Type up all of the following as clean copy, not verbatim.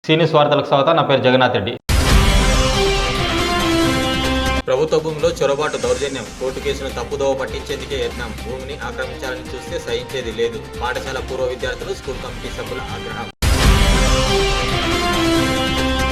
సీనియస్ వార్తలకు స్వాగతం. నా పేరు జగన్నాథ్ రెడ్డి. ప్రభుత్వ భూమిలో చొరబాటు దౌర్జన్యం, కోర్టు కేసును తప్పుదోవ పట్టించేందుకే యత్నం, భూమిని ఆక్రమించాలని చూస్తే సహించేది లేదు, పాఠశాల పూర్వ విద్యార్థులు స్కూల్ కమిటీ సభ్యుల ఆగ్రహం.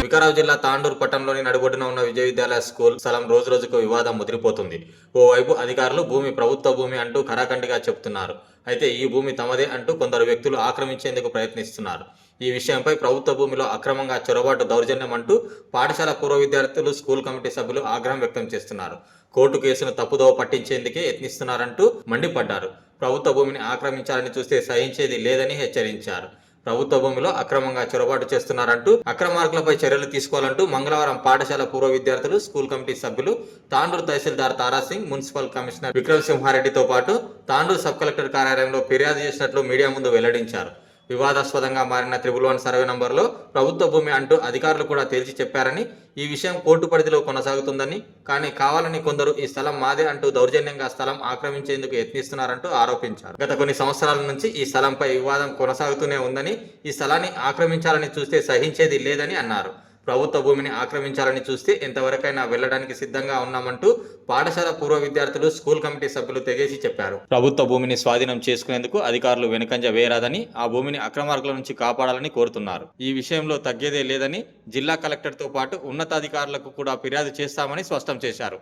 వికారాబాద్ జిల్లా తాండూరు పట్టణంలోని నడిబొడ్డున ఉన్న విజయ విద్యాలయ స్కూల్ స్థలం రోజు రోజుకు వివాదం ముదిరిపోతుంది. ఓవైపు అధికారులు భూమి ప్రభుత్వ భూమి అంటూ ఖరాఖండిగా చెబుతున్నారు. అయితే ఈ భూమి తమదే అంటూ కొందరు వ్యక్తులు ఆక్రమించేందుకు ప్రయత్నిస్తున్నారు. ఈ విషయంపై ప్రభుత్వ భూమిలో అక్రమంగా చొరబాటు దౌర్జన్యం అంటూ పాఠశాల పూర్వ విద్యార్థులు స్కూల్ కమిటీ సభ్యులు ఆగ్రహం వ్యక్తం చేస్తున్నారు. కోర్టు కేసును తప్పుదోవ పట్టించేందుకే యత్నిస్తున్నారంటూ మండిపడ్డారు. ప్రభుత్వ భూమిని ఆక్రమించాలని చూస్తే సహించేది లేదని హెచ్చరించారు. ప్రభుత్వ భూమిలో అక్రమంగా చొరబాటు చేస్తున్నారంటూ అక్రమార్కులపై చర్యలు తీసుకోవాలంటూ మంగళవారం పాఠశాల పూర్వ విద్యార్థులు స్కూల్ కమిటీ సభ్యులు తాండూరు తహసీల్దార్ తారాసింగ్, మున్సిపల్ కమిషనర్ విక్రమ్ సింహారెడ్డితో పాటు తాండూరు సబ్ కలెక్టర్ కార్యాలయంలో ఫిర్యాదు చేసినట్లు మీడియా ముందు వెల్లడించారు. వివాదాస్పదంగా మారిన 111 సర్వే నంబర్లో ప్రభుత్వ భూమి అంటూ అధికారులు కూడా తేల్చి చెప్పారని, ఈ విషయం కోర్టు పరిధిలో కొనసాగుతుందని, కానీ కావాలని కొందరు ఈ స్థలం మాదే అంటూ దౌర్జన్యంగా స్థలం ఆక్రమించేందుకు యత్నిస్తున్నారంటూ ఆరోపించారు. గత కొన్ని సంవత్సరాల నుంచి ఈ స్థలంపై వివాదం కొనసాగుతూనే ఉందని, ఈ స్థలాన్ని ఆక్రమించాలని చూస్తే సహించేది లేదని అన్నారు. ప్రభుత్వ భూమిని ఆక్రమించాలని చూస్తే ఎంతవరకైనా వెళ్లడానికి సిద్ధంగా ఉన్నామంటూ పాఠశాల పూర్వ విద్యార్థులు స్కూల్ కమిటీ సభ్యులు తెగేసి చెప్పారు. ప్రభుత్వ భూమిని స్వాధీనం చేసుకునేందుకు అధికారులు వెనుకంజ వేయరాదని, ఆ భూమిని అక్రమార్కుల నుంచి కాపాడాలని కోరుతున్నారు. ఈ విషయంలో తగ్గేదే లేదని జిల్లా కలెక్టర్ తో పాటు ఉన్నతాధికారులకు కూడా ఫిర్యాదు చేస్తామని స్పష్టం చేశారు.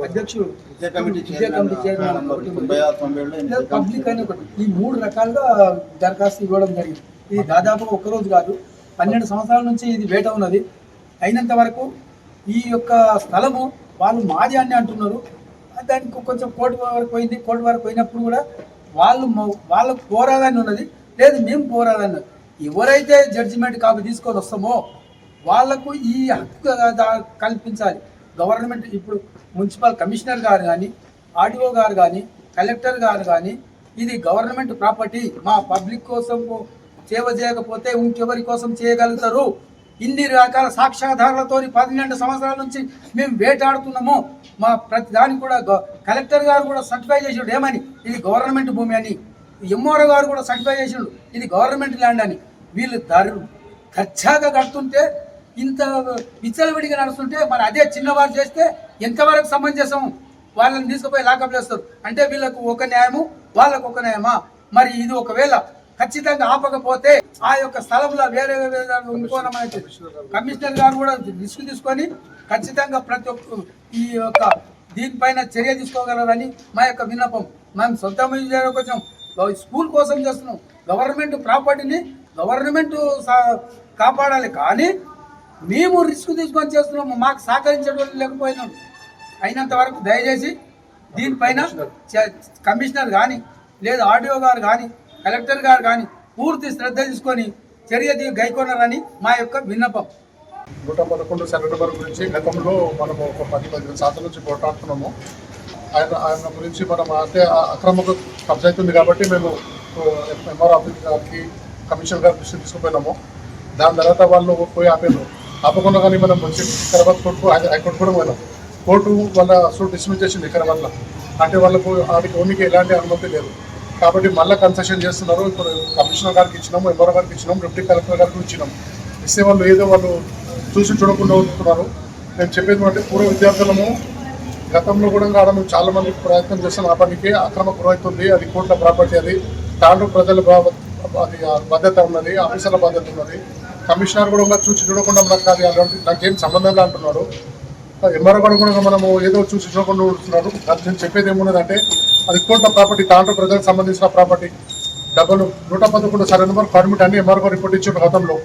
అధ్యక్షుడు పబ్లిక్ అని ఒకటి, ఈ 3 రకాలుగా దరఖాస్తు ఇవ్వడం జరిగింది. ఇది దాదాపుగా ఒక్కరోజు కాదు, 12 సంవత్సరాల నుంచి ఇది వేట ఉన్నది. అయినంత వరకు ఈ యొక్క స్థలము వాళ్ళు మాది అని అంటున్నారు. దానికి కొంచెం కోర్టు వరకు పోయింది. కోర్టు వరకు పోయినప్పుడు కూడా వాళ్ళకు పోరాదని ఉన్నది, లేదు మేము పోరాదన్నారు. ఎవరైతే జడ్జిమెంట్ కాపీ తీసుకొని వస్తామో వాళ్లకు ఈ హక్కు కల్పించాలి. గవర్నమెంట్ ఇప్పుడు మున్సిపల్ కమిషనర్ గారు కానీ, ఆర్డీఓ గారు కానీ, కలెక్టర్ గారు కానీ, ఇది గవర్నమెంట్ ప్రాపర్టీ, మా పబ్లిక్ కోసం సేవ చేయకపోతే ఇంకెవరి కోసం చేయగలుగుతారు? ఇన్ని రకాల సాక్ష్యాధారాలతో 12 సంవత్సరాల నుంచి మేము వేటాడుతున్నాము. మా ప్రతి దానికి కూడా కలెక్టర్ గారు కూడా సర్టిఫై చేసాడు ఏమని, ఇది గవర్నమెంట్ భూమి అని. ఎంఆర్ఓ గారు కూడా సర్టిఫై చేసాడు ఇది గవర్నమెంట్ ల్యాండ్ అని. వీళ్ళు ఖర్చాగా కడుతుంటే, ఇంత విచ్చలవిడిగా నడుస్తుంటే, మరి అదే చిన్నవారు చేస్తే ఎంతవరకు సమంజసం? వాళ్ళని తీసుకుపోయి లాకప్ చేస్తారు అంటే వీళ్ళకు ఒక న్యాయము, వాళ్ళకు ఒక న్యాయమా? మరి ఇది ఒకవేళ ఖచ్చితంగా ఆపకపోతే ఆ యొక్క స్థలంలో వేరే ఇంకోనమైతే కమిషనర్ గారు కూడా రిస్క్ తీసుకొని ఖచ్చితంగా ప్రతి ఒక్క ఈ యొక్క దీనిపైన చర్య తీసుకోగలరని మా యొక్క విన్నపం. మేము సొంత కొంచెం స్కూల్ కోసం చేస్తున్నాం. గవర్నమెంట్ ప్రాపర్టీని గవర్నమెంట్ కాపాడాలి, కానీ మేము రిస్క్ తీసుకొని చేస్తున్నాము. మాకు సహకరించడం లేకపోయినాం. అయినంత వరకు దయచేసి దీనిపైన కమిషనర్ కానీ, లేదా ఆర్డీఓ గారు కానీ, కలెక్టర్ గారు కానీ పూర్తి శ్రద్ధ తీసుకొని చర్య గైకొనరని మా యొక్క విన్నపం. 111 సర్వే నంబర్ గురించి గతంలో మనము ఒక 10-15 సంవత్సరాల నుంచి పోరాడుతున్నాము. ఆయన గురించి మనం అంటే అక్రమ కబ్జా అవుతుంది కాబట్టి మేము ఎంఆర్ ఆఫీస్ గారికి, కమిషనర్ గారి దృష్టి తీసుకుపోయినాము. దాని తర్వాత వాళ్ళు పోయి ఆపకుండా కానీ మనం వచ్చి వికారాబాద్ కోర్టు, హైకోర్టు కూడా పోయినాం. కోర్టు వాళ్ళ సూట్ డిస్మిస్ చేసింది వికారాబాద్లో. అంటే వాళ్ళకు వాటికి ఓనికి ఎలాంటి అనుమతి లేదు కాబట్టి మళ్ళీ కన్సెషన్ చేస్తున్నారు. ఇప్పుడు కమిషనర్ గారికి ఇచ్చినాము, ఎంఆర్ఓ గారికి ఇచ్చినాము, డిప్యూటీ కలెక్టర్ గారికి ఇచ్చినాము. ఇస్తే వాళ్ళు ఏదో వాళ్ళు చూసి చూడకుండా ఉంటున్నారు. నేను చెప్పేది అంటే పూర్వ విద్యార్థులము గతంలో కూడా మేము చాలా మంది ప్రయత్నం చేస్తాం. ఆ పనికి అక్రమ గురవుతుంది. అది కోర్టుల ప్రాపర్టీ, అది తాండూరు ప్రజల అది బాధ్యత ఉన్నది, ఆఫీసర్ల బాధ్యత ఉన్నది. కమిషనర్ కూడా చూసి చూడకుండా నాకేం సంబంధంగా అంటున్నాడు. ఎంఆర్ఓ కూడా మనము ఏదో చూసి చూడకుండా ఉంటున్నారు. నేను చెప్పేది ఏమున్నదంటే అది కోర్టుల ప్రాపర్టీ, తాండూరు ప్రజలకు సంబంధించిన ప్రాపర్టీ. 111 సర్వే నంబర్ పర్మిట్ అని ఎంఆర్ఓ రిపోర్ట్ ఇచ్చిన గతంలో.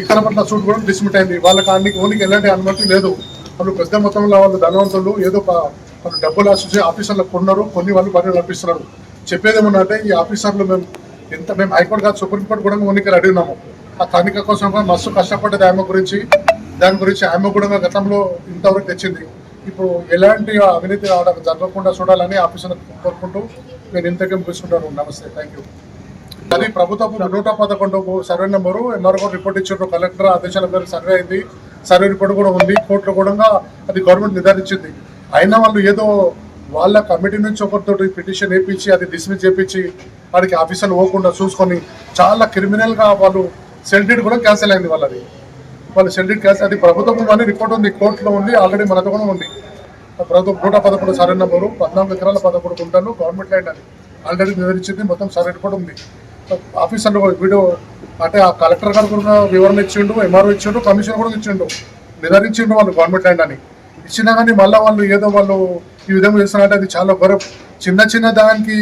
ఇక్కడ పట్ల సూట్ కూడా డిస్మిట్ అయింది. వాళ్ళకి ఓనికి ఎలాంటి అనుమతి లేదు. వాళ్ళు పెద్ద మొత్తంలో వాళ్ళు ధనవంతులు, ఏదో వాళ్ళు డబ్బులు ఆశించి ఆఫీసర్లకు కొన్నారు, కొన్ని వాళ్ళు పనులు నడిపిస్తున్నారు. చెప్పేది ఏమన్నంటే ఈ ఆఫీసర్లు మేము హైకోర్టు కాదు సుప్రీంకోర్టు కూడా ఓనికి రెడీ ఉన్నాము. ఆ తనిఖీ కోసం కూడా మస్తు కష్టపడ్డది ఆమె గురించి. దాని గురించి ఆమె కూడా గతంలో ఇంతవరకు తెచ్చింది. ఇప్పుడు ఎలాంటి అవినీతి జరగకుండా చూడాలని ఆఫీసర్లకు కోరుకుంటూ నేను ఇంతకేం తీసుకుంటాను. నమస్తే, థ్యాంక్ యూ. అది ప్రభుత్వం 111 సర్వే నెంబరు ఎంఆర్ఓ రిపోర్ట్ ఇచ్చారు, కలెక్టర్ ఆదేశాల మేరకు సర్వే అయింది, సర్వే రిపోర్ట్ కూడా ఉంది, కోర్టులో కూడా అది గవర్నమెంట్ నిర్ధారించింది. అయినా వాళ్ళు ఏదో వాళ్ళ కమిటీ నుంచి ఒకరితో పిటిషన్ వేయించి అది డిస్మిస్ చేయించి వాడికి ఆఫీసర్లు పోకుండా చూసుకొని చాలా క్రిమినల్గా వాళ్ళు సెల్ డీడ్ కూడా క్యాన్సిల్ అయింది వాళ్ళది. వాళ్ళు సెల్ డీడ్ క్యాన్సిల్, అది ప్రభుత్వం అని రిపోర్ట్ ఉంది, కోర్టులో ఉంది, ఆల్రెడీ మనతో కూడా ఉంది. ప్రభుత్వం 111 సర్వే నెంబరు 14 ఎకరాల 11 గుంటలు గవర్నమెంట్ ల్యాండ్ అని ఆల్రెడీ నిర్ధారించింది, మొత్తం సర్వే రిపోర్ట్ ఉంది. ఆఫీసర్లు వీడియో అంటే ఆ కలెక్టర్ గారు కూడా వివరణ ఇచ్చిండు, ఎంఆర్ఓ ఇచ్చిండు, కమిషనర్ కూడా ఇచ్చిండు, నిర్ధారించిండు వాళ్ళు గవర్నమెంట్ ల్యాండ్ అని. ఇచ్చినా కానీ మళ్ళీ వాళ్ళు ఏదో వాళ్ళు ఈ విధంగా చేస్తున్నారంటే అది చాలా గౌరవం. చిన్న దానికి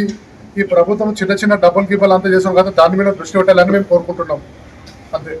ఈ ప్రభుత్వం చిన్న డబ్బులు గీపాలు అంతా చేస్తాం కదా, దాని మీద దృష్టి పెట్టాలని మేము కోరుకుంటున్నాం అంతే.